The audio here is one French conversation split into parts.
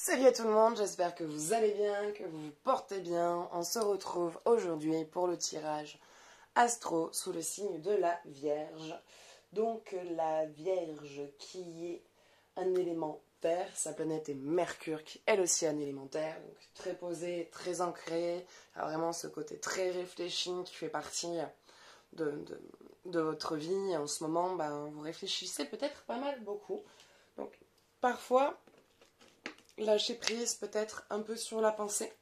Salut à tout le monde, j'espère que vous allez bien, que vous vous portez bien. On se retrouve aujourd'hui pour le tirage astro sous le signe de la Vierge. Donc la Vierge qui est un élément terre, sa planète est Mercure qui elle aussi est un élément terre, donc très posé, très ancré, a vraiment ce côté très réfléchi qui fait partie de votre vie. En ce moment, vous réfléchissez peut-être pas mal, beaucoup. Donc parfois, lâcher prise peut-être un peu sur la pensée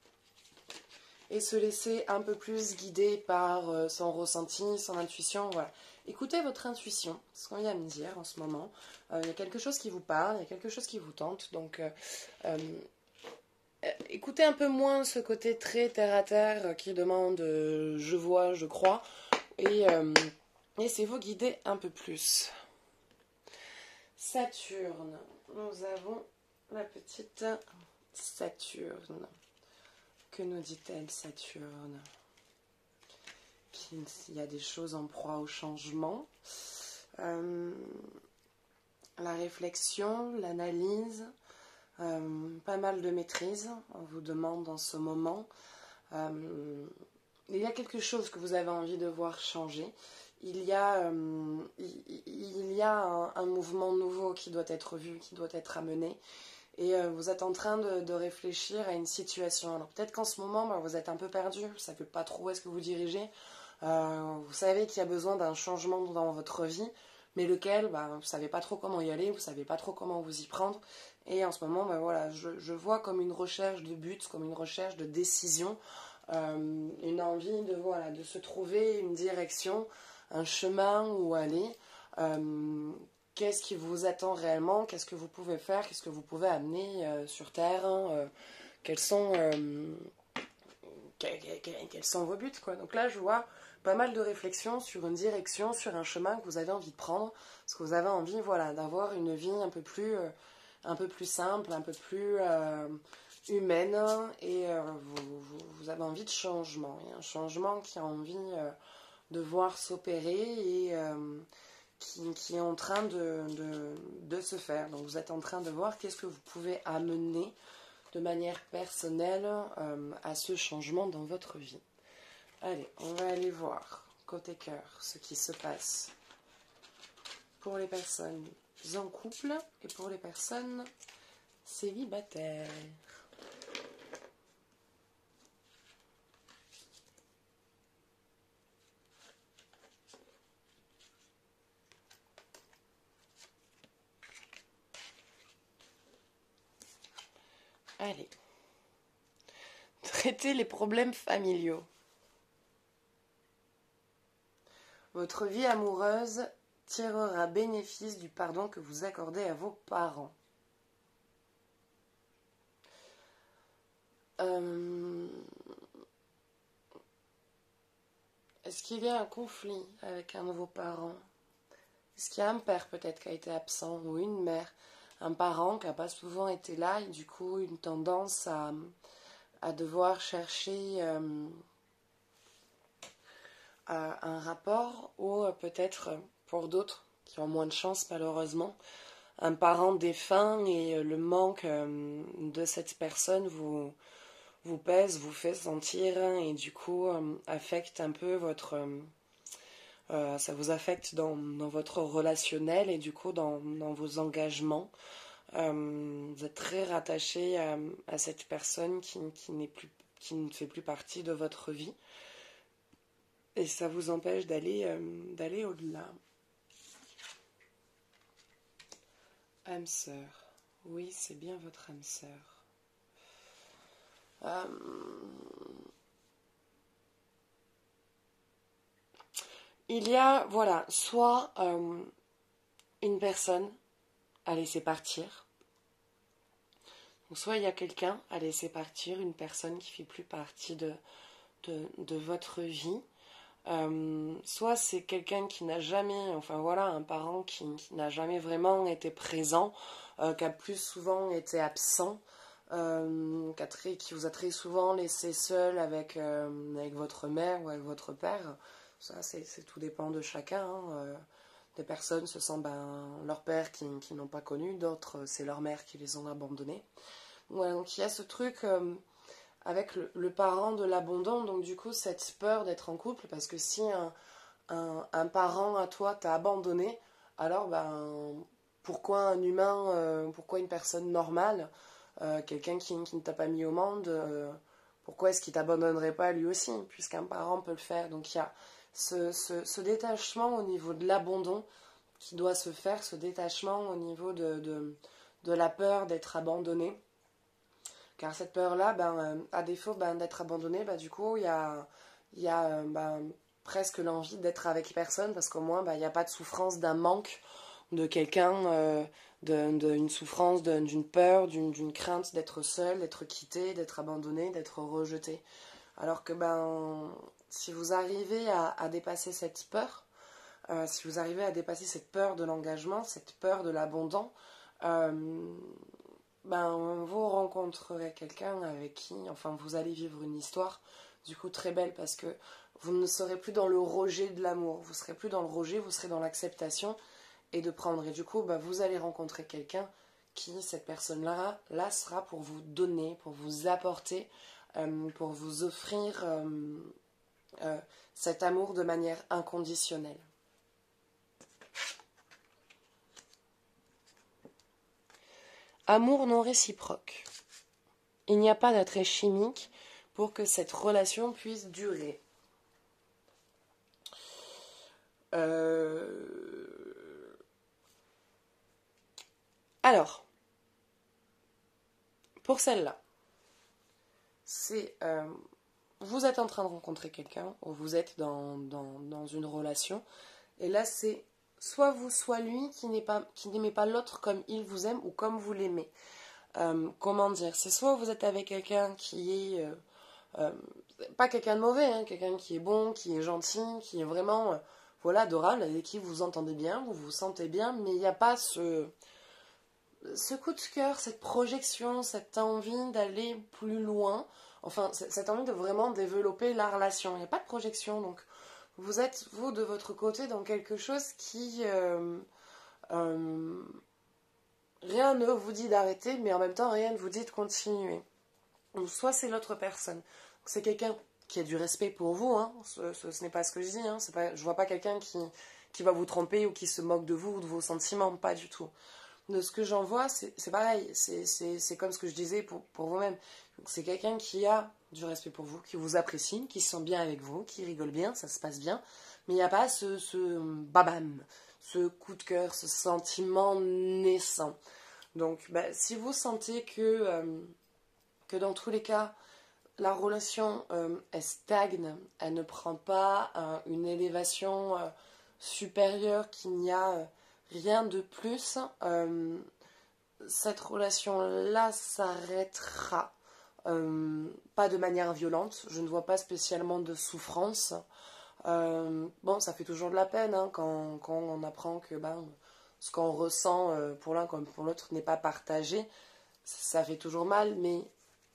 et se laisser un peu plus guider par son ressenti, son intuition, voilà. Écoutez votre intuition, ce qu'on vient de me dire en ce moment. Il y a quelque chose qui vous parle, il y a quelque chose qui vous tente, donc écoutez un peu moins ce côté très terre-à-terre qui demande je vois, je crois, et laissez-vous guider un peu plus. Saturne, nous avons la petite Saturne. Que nous dit-elle, Saturne? Qu'il y a des choses en proie au changement. La réflexion, l'analyse, pas mal de maîtrise, on vous demande en ce moment. Il y a quelque chose que vous avez envie de voir changer. Il y a un mouvement nouveau qui doit être vu, qui doit être amené. Et vous êtes en train de réfléchir à une situation. Alors peut-être qu'en ce moment, vous êtes un peu perdu, vous ne savez pas trop où est-ce que vous dirigez. Vous savez qu'il y a besoin d'un changement dans votre vie, mais lequel, vous ne savez pas trop comment y aller, vous ne savez pas trop comment vous y prendre. Et en ce moment, voilà, je vois comme une recherche de but, comme une recherche de décision, une envie de se trouver une direction, un chemin où aller. Qu'est-ce qui vous attend réellement? Qu'est-ce que vous pouvez faire? Qu'est-ce que vous pouvez amener sur Terre? Quels sont vos buts, quoi. Donc là, je vois pas mal de réflexions sur une direction, sur un chemin que vous avez envie de prendre, parce que vous avez envie, voilà, d'avoir une vie un peu plus simple, un peu plus humaine, et vous avez envie de changement. Il y a un changement qui a envie de voir s'opérer et qui est en train de se faire. Donc vous êtes en train de voir qu'est-ce que vous pouvez amener de manière personnelle à ce changement dans votre vie. Allez, on va aller voir, côté cœur, ce qui se passe pour les personnes en couple et pour les personnes célibataires. Allez. Traitez les problèmes familiaux. Votre vie amoureuse tirera bénéfice du pardon que vous accordez à vos parents. Est-ce qu'il y a un conflit avec un de vos parents? Est-ce qu'il y a un père peut-être qui a été absent ou une mère? Un parent qui n'a pas souvent été là et du coup une tendance à devoir chercher un rapport, ou peut-être pour d'autres qui ont moins de chance malheureusement, un parent défunt et le manque de cette personne vous pèse, vous fait sentir et du coup affecte un peu votre... ça vous affecte dans votre relationnel et du coup dans vos engagements. Vous êtes très rattaché à cette personne qui ne fait plus partie de votre vie. Et ça vous empêche d'aller au-delà. Âme sœur. Oui, c'est bien votre âme sœur. Il y a, voilà, soit une personne à laisser partir. Donc, soit il y a quelqu'un à laisser partir, une personne qui ne fait plus partie de votre vie. Soit c'est quelqu'un qui n'a jamais, enfin voilà, un parent qui n'a jamais vraiment été présent, qui a plus souvent été absent, qui vous a très souvent laissé seul avec votre mère ou avec votre père. Ça, tout dépend de chacun. Des personnes, ce sont leur père qui n'ont pas connu, d'autres, c'est leur mère qui les ont abandonnés. Ouais, donc il y a ce truc avec le parent de l'abandon, donc du coup cette peur d'être en couple, parce que si un parent à toi t'a abandonné, alors ben pourquoi un humain, pourquoi une personne normale, quelqu'un qui ne t'a pas mis au monde, pourquoi est-ce qu'il t'abandonnerait pas lui aussi, puisqu'un parent peut le faire. Donc il y a ce détachement au niveau de l'abandon qui doit se faire, ce détachement au niveau de la peur d'être abandonné. Car cette peur-là, à défaut d'être abandonné, du coup, il y a presque l'envie d'être avec personne, parce qu'au moins, il n'y a pas de souffrance d'un manque de quelqu'un, d'une souffrance, d'une peur, d'une crainte d'être seul, d'être quitté, d'être abandonné, d'être rejeté. Alors que si vous arrivez à dépasser cette peur, si vous arrivez à dépasser cette peur de l'engagement, cette peur de l'abandon, vous rencontrerez quelqu'un avec qui, enfin, vous allez vivre une histoire, du coup, très belle, parce que vous ne serez plus dans le rejet de l'amour, vous serez plus dans le rejet, vous serez dans l'acceptation et de prendre. Et du coup, vous allez rencontrer quelqu'un qui, cette personne-là, là, sera pour vous donner, pour vous apporter, pour vous offrir cet amour de manière inconditionnelle. Amour non réciproque. Il n'y a pas d'attrait chimique pour que cette relation puisse durer. Alors, pour celle-là, c'est vous êtes en train de rencontrer quelqu'un, ou vous êtes dans une relation, et là c'est soit vous, soit lui qui n'aimait pas l'autre comme il vous aime ou comme vous l'aimez. Comment dire, c'est soit vous êtes avec quelqu'un qui est pas quelqu'un de mauvais, hein, quelqu'un qui est bon, qui est gentil, qui est vraiment voilà, adorable, avec qui vous entendez bien, vous vous sentez bien, mais il n'y a pas ce coup de cœur, cette projection, cette envie d'aller plus loin, enfin cette envie de vraiment développer la relation. Il n'y a pas de projection, donc vous êtes, vous, de votre côté, dans quelque chose qui rien ne vous dit d'arrêter, mais en même temps rien ne vous dit de continuer. Donc soit c'est l'autre personne, c'est quelqu'un qui a du respect pour vous, hein. Ce n'est pas ce que je dis, hein. Je vois pas quelqu'un qui va vous tromper ou qui se moque de vous ou de vos sentiments, pas du tout. De ce que j'en vois, c'est pareil, c'est comme ce que je disais pour vous-même. C'est quelqu'un qui a du respect pour vous, qui vous apprécie, qui se sent bien avec vous, qui rigole bien, ça se passe bien, mais il n'y a pas ce babam, ce coup de cœur, ce sentiment naissant. Donc, si vous sentez que dans tous les cas, la relation, elle stagne, elle ne prend pas une élévation supérieure, qu'il n'y a rien de plus, cette relation-là s'arrêtera. Pas de manière violente, je ne vois pas spécialement de souffrance. Bon, ça fait toujours de la peine hein, quand on apprend que ce qu'on ressent pour l'un comme pour l'autre n'est pas partagé. Ça fait toujours mal, mais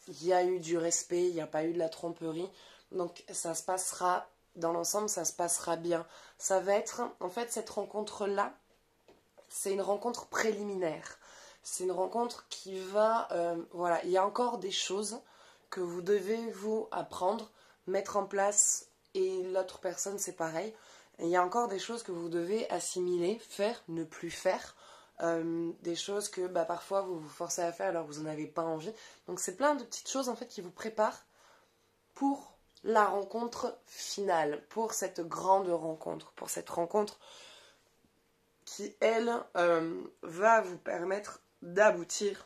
il y a eu du respect, il n'y a pas eu de la tromperie. Donc ça se passera, dans l'ensemble, ça se passera bien. Ça va être, en fait, cette rencontre-là, c'est une rencontre préliminaire. C'est une rencontre qui va... voilà, il y a encore des choses que vous devez vous apprendre, mettre en place, et l'autre personne, c'est pareil. Et il y a encore des choses que vous devez assimiler, faire, ne plus faire. Des choses que parfois vous vous forcez à faire alors que vous n'en avez pas envie. Donc c'est plein de petites choses en fait qui vous préparent pour la rencontre finale, pour cette grande rencontre, pour cette rencontre qui, elle, va vous permettre d'aboutir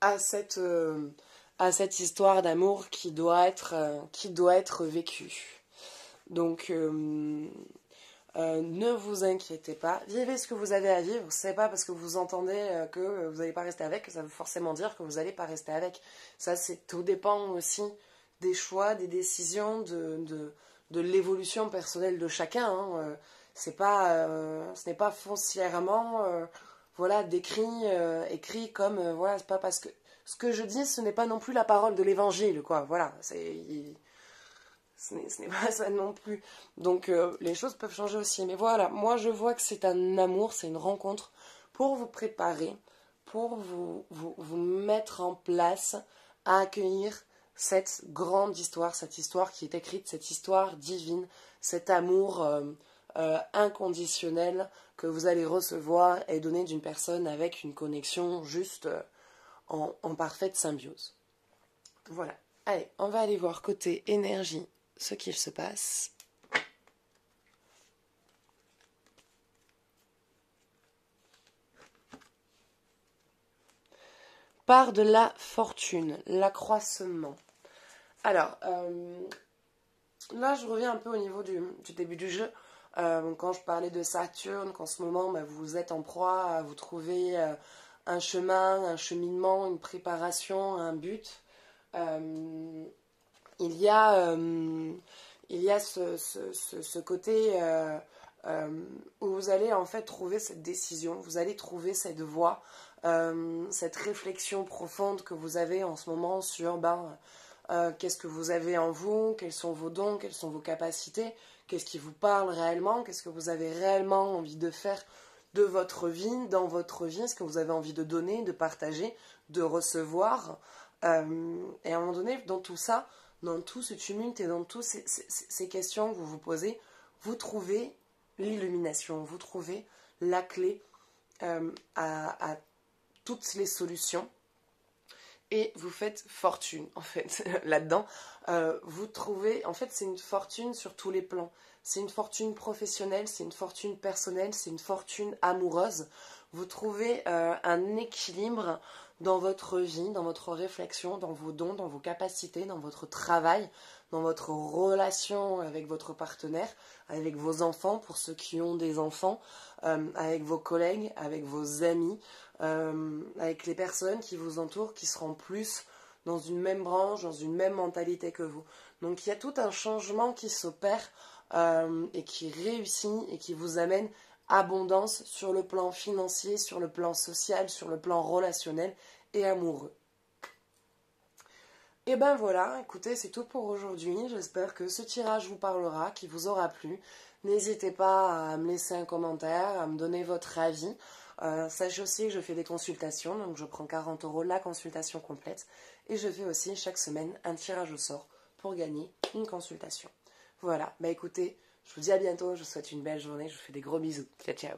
à cette histoire d'amour qui doit être vécue. Donc, ne vous inquiétez pas, vivez ce que vous avez à vivre. C'est pas parce que vous entendez que vous n'allez pas rester avec que ça veut forcément dire que vous n'allez pas rester avec. Ça, tout dépend aussi des choix, des décisions, de l'évolution personnelle de chacun. Hein. Ce n'est pas foncièrement voilà, écrit comme voilà, c'est pas parce que ce que je dis, ce n'est pas non plus la parole de l'évangile, quoi. Voilà, ce n'est pas ça non plus. Donc les choses peuvent changer aussi. Mais voilà, moi je vois que c'est un amour, c'est une rencontre pour vous préparer, pour vous mettre en place, à accueillir cette grande histoire, cette histoire qui est écrite, cette histoire divine, cet amour inconditionnel que vous allez recevoir et donner d'une personne avec une connexion juste en parfaite symbiose. Voilà. Allez, on va aller voir côté énergie ce qu'il se passe. Part de la fortune, l'accroissement. Alors, là, je reviens un peu au niveau du début du jeu. Quand je parlais de Saturne, qu'en ce moment, vous êtes en proie à vous trouver un chemin, un cheminement, une préparation, un but. Il y a ce côté où vous allez en fait trouver cette décision, vous allez trouver cette voie, cette réflexion profonde que vous avez en ce moment sur qu'est-ce que vous avez en vous, quels sont vos dons, quelles sont vos capacités, qu'est-ce qui vous parle réellement, qu'est-ce que vous avez réellement envie de faire de votre vie, dans votre vie, est-ce que vous avez envie de donner, de partager, de recevoir. Et à un moment donné, dans tout ça, dans tout ce tumulte et dans toutes ces questions que vous vous posez, vous trouvez l'illumination, vous trouvez la clé à toutes les solutions. Et vous faites fortune, en fait, là-dedans. Vous trouvez, en fait, c'est une fortune sur tous les plans. C'est une fortune professionnelle, c'est une fortune personnelle, c'est une fortune amoureuse. Vous trouvez un équilibre dans votre vie, dans votre réflexion, dans vos dons, dans vos capacités, dans votre travail, dans votre relation avec votre partenaire, avec vos enfants, pour ceux qui ont des enfants, avec vos collègues, avec vos amis, avec les personnes qui vous entourent, qui seront plus dans une même branche, dans une même mentalité que vous. Donc il y a tout un changement qui s'opère et qui réussit et qui vous amène abondance sur le plan financier, sur le plan social, sur le plan relationnel et amoureux. Et ben voilà, écoutez, c'est tout pour aujourd'hui. J'espère que ce tirage vous parlera, qu'il vous aura plu. N'hésitez pas à me laisser un commentaire, à me donner votre avis. Sachez aussi que je fais des consultations, donc je prends 40 € la consultation complète. Et je fais aussi chaque semaine un tirage au sort pour gagner une consultation. Voilà, écoutez, je vous dis à bientôt, je vous souhaite une belle journée, je vous fais des gros bisous. Ciao, ciao.